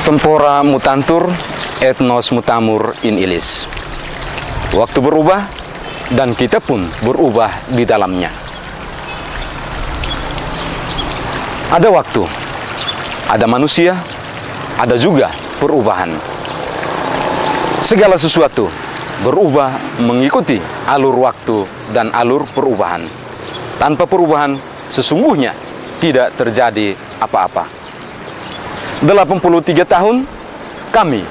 Tempora mutantur, etnos mutamur in illis. Waktu berubah, dan kita pun berubah di dalamnya. Ada waktu, ada manusia, ada juga perubahan. Segala sesuatu berubah mengikuti alur waktu dan alur perubahan. Tanpa perubahan, sesungguhnya tidak terjadi apa-apa. 83 tahun, kami,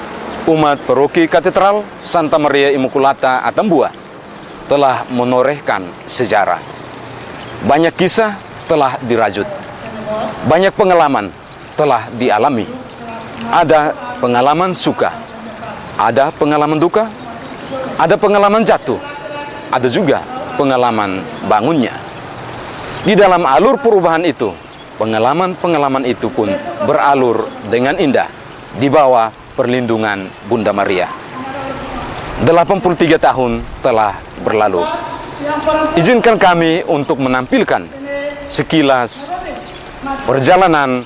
umat Paroki Katedral Santa Maria Immaculata Atambua, telah menorehkan sejarah. Banyak kisah telah dirajut. Banyak pengalaman telah dialami. Ada pengalaman suka, ada pengalaman duka, ada pengalaman jatuh, ada juga pengalaman bangunnya. Di dalam alur perubahan itu, pengalaman-pengalaman itu pun beralur dengan indah di bawah perlindungan Bunda Maria. 83 tahun telah berlalu. Izinkan kami untuk menampilkan sekilas perjalanan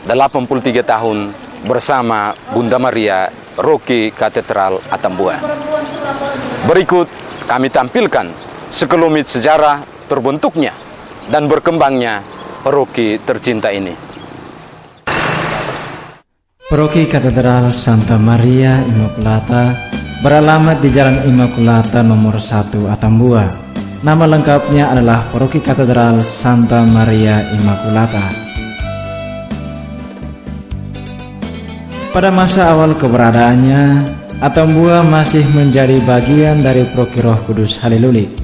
83 tahun bersama Bunda Maria Paroki Katedral Atambua. Berikut kami tampilkan sekelumit sejarah terbentuknya dan berkembangnya paroki tercinta ini. Paroki Katedral Santa Maria Immaculata beralamat di Jalan Immaculata nomor 1 Atambua. Nama lengkapnya adalah Paroki Katedral Santa Maria Immaculata. Pada masa awal keberadaannya, Atambua masih menjadi bagian dari Paroki Roh Kudus Halelulik.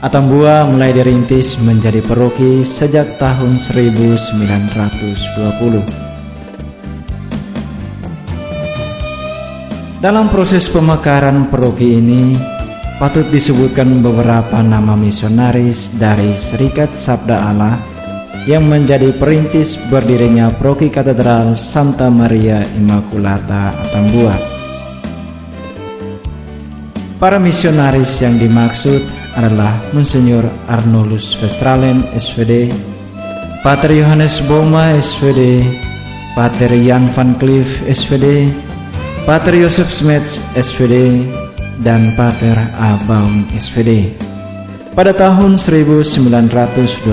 Atambua mulai dirintis menjadi paroki sejak tahun 1920. Dalam proses pemekaran paroki ini, patut disebutkan beberapa nama misionaris dari Serikat Sabda Allah yang menjadi perintis berdirinya Paroki Katedral Santa Maria Immaculata Atambua. Para misionaris yang dimaksud adalah Monsignor Arnoldus Vestralen SVD, Pater Johannes Boma SVD, Pater Jan van Cleef SVD, Pater Joseph Smets SVD, dan Pater Abaum SVD. Pada tahun 1926,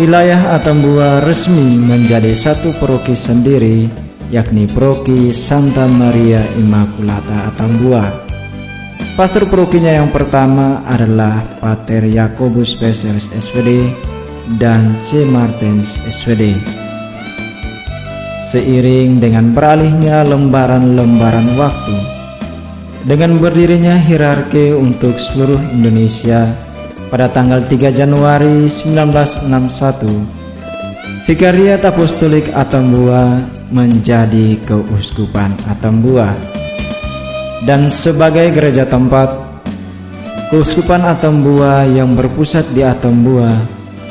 wilayah Atambua resmi menjadi satu paroki sendiri, yakni Paroki Santa Maria Immaculata Atambua. Pastor parokinya yang pertama adalah Pater Jakobus Pesels SVD dan C. Martens SVD. Seiring dengan beralihnya lembaran-lembaran waktu, dengan berdirinya hierarki untuk seluruh Indonesia pada tanggal 3 Januari 1961, Vikariat Apostolik Atambua menjadi Keuskupan Atambua. Dan sebagai gereja tempat, Keuskupan Atambua yang berpusat di Atambua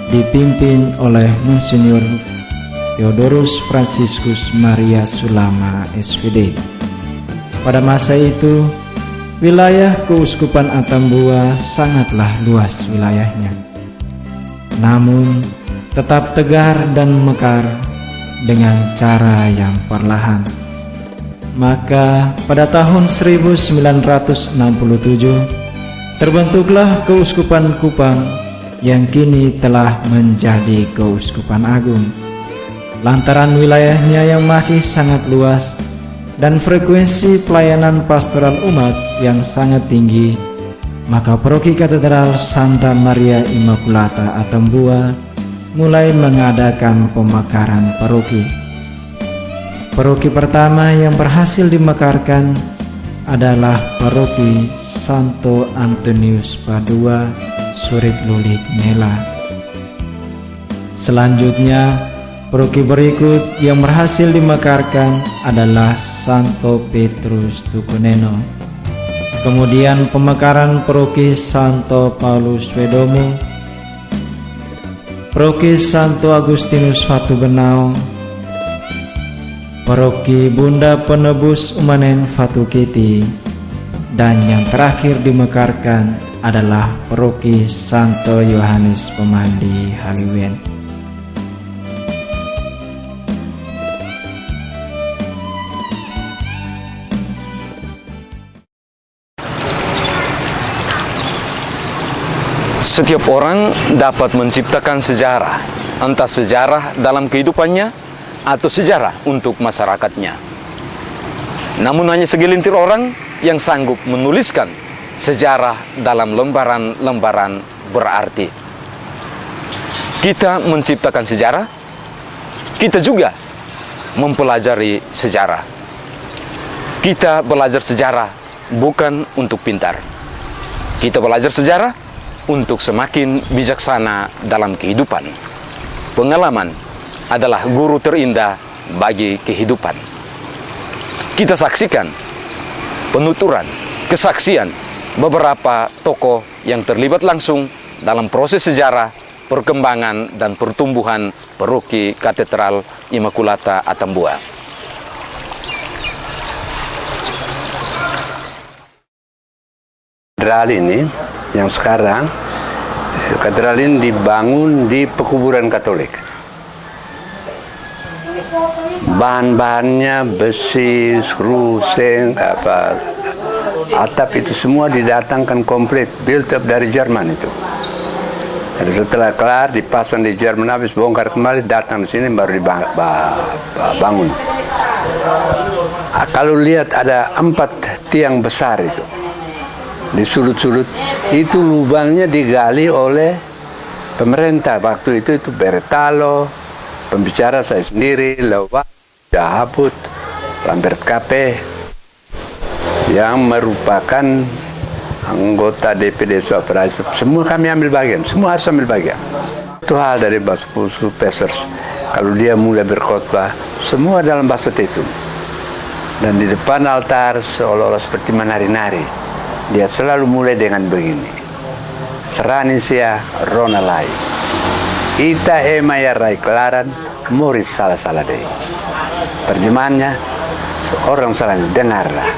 dipimpin oleh Monsignor Theodorus Franciscus Maria Sulama SVD. Pada masa itu, wilayah Keuskupan Atambua sangatlah luas wilayahnya. Namun, tetap tegar dan mekar dengan cara yang perlahan. Maka pada tahun 1967 terbentuklah Keuskupan Kupang yang kini telah menjadi Keuskupan Agung. Lantaran wilayahnya yang masih sangat luas dan frekuensi pelayanan pastoral umat yang sangat tinggi, maka Paroki Katedral Santa Maria Immaculata Atambua mulai mengadakan pemekaran paroki. Paroki pertama yang berhasil dimekarkan adalah Paroki Santo Antonius Padua, Surit Lulik Mela. Selanjutnya, paroki berikut yang berhasil dimekarkan adalah Santo Petrus Tukuneno. Kemudian pemekaran Paroki Santo Paulus Wedomo, Paroki Santo Agustinus Fatubenau, Paroki Bunda Penebus Umanen Fatukiti, dan yang terakhir dimekarkan adalah Paroki Santo Yohanes Pemandi Haliwen. Setiap orang dapat menciptakan sejarah, entah sejarah dalam kehidupannya atau sejarah untuk masyarakatnya. Namun hanya segelintir orang yang sanggup menuliskan sejarah dalam lembaran-lembaran berarti. Kita menciptakan sejarah, kita juga mempelajari sejarah. Kita belajar sejarah bukan untuk pintar. Kita belajar sejarah untuk semakin bijaksana dalam kehidupan. Pengalaman adalah guru terindah bagi kehidupan. Kita saksikan penuturan, kesaksian beberapa tokoh yang terlibat langsung dalam proses sejarah, perkembangan dan pertumbuhan Paroki Katedral Immaculata Atambua. Katedral ini yang sekarang, katedral ini dibangun di pekuburan Katolik. Bahan-bahannya besi, skru, seng, atap itu semua didatangkan komplit, built up dari Jerman itu. Jadi setelah kelar dipasang di Jerman, habis bongkar kembali, datang di sini baru dibangun. Kalau lihat ada 4 tiang besar itu di sudut-sudut, itu lubangnya digali oleh pemerintah waktu itu Beretalo, pembicara saya sendiri, Lewat, Jahabut, Lambert Kape, yang merupakan anggota DPD Suapraj. Semua kami ambil bagian, semua harus ambil bagian. Itu hal dari Baspusu Pesers. Kalau dia mulai berkhotbah, semua dalam bahasa Tetun. Dan di depan altar seolah-olah seperti menari-nari. Dia selalu mulai dengan begini. Seranisia Ronalai. Ita emaya rai kelaran, Moris salah-salah deh. Terjemahannya, seorang salah dengarlah.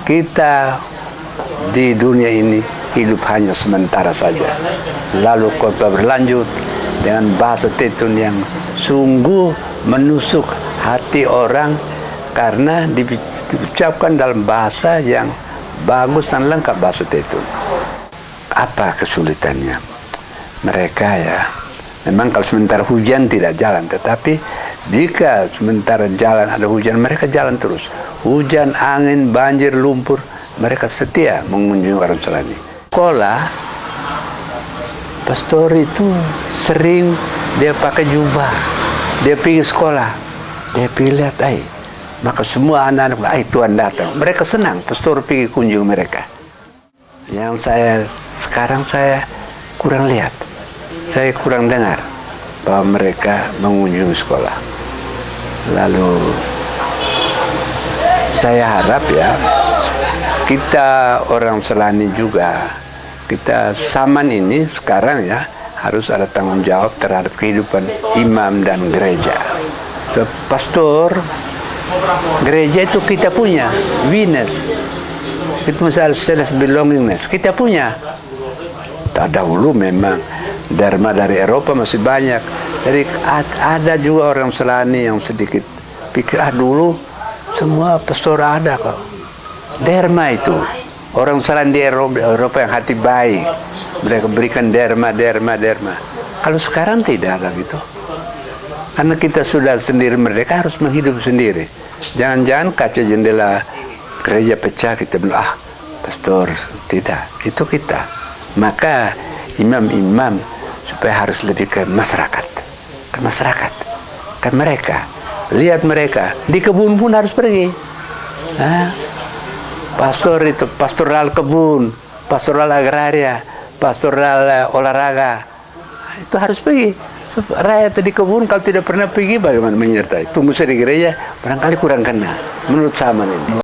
Kita di dunia ini hidup hanya sementara saja. Lalu khotbah berlanjut dengan bahasa Tetun yang sungguh menusuk hati orang karena diucapkan dalam bahasa yang bagus dan lengkap, bahasa Tetun. Apa kesulitannya? Mereka ya, memang kalau sementara hujan tidak jalan, tetapi jika sementara jalan ada hujan, mereka jalan terus. Hujan, angin, banjir, lumpur, mereka setia mengunjungi orang Selani. Sekolah, pastor itu sering dia pakai jubah, dia pergi sekolah, dia pergi lihat, maka semua anak-anak, Tuhan datang. Mereka senang, pastor pergi kunjung mereka. Yang sekarang saya kurang lihat, saya kurang dengar bahwa mereka mengunjungi sekolah. Lalu saya harap ya, kita orang Selani juga, kita zaman ini sekarang ya, harus ada tanggung jawab terhadap kehidupan imam dan gereja. Pastor, gereja itu kita punya, Venus. Itu masalah self-belongingness, kita punya. Dahulu memang dharma dari Eropa masih banyak. Jadi ada juga orang Selani yang sedikit pikir, dulu semua pastor ada kok. Dharma itu, orang Selani di Eropa yang hati baik, mereka berikan dharma. Kalau sekarang tidak ada gitu. Karena kita sudah sendiri, mereka harus menghidup sendiri. Jangan-jangan kaca jendela gereja pecah, kita bilang, pastor, tidak, itu kita. Maka imam-imam supaya harus lebih ke masyarakat, ke mereka. Lihat mereka, di kebun pun harus pergi. Pastor itu, pastoral kebun, pastoral agraria, pastoral olahraga, itu harus pergi. Rakyat di kebun kalau tidak pernah pergi, bagaimana menyertai? Tunggu saya di gereja, barangkali kurang kena, menurut zaman ini.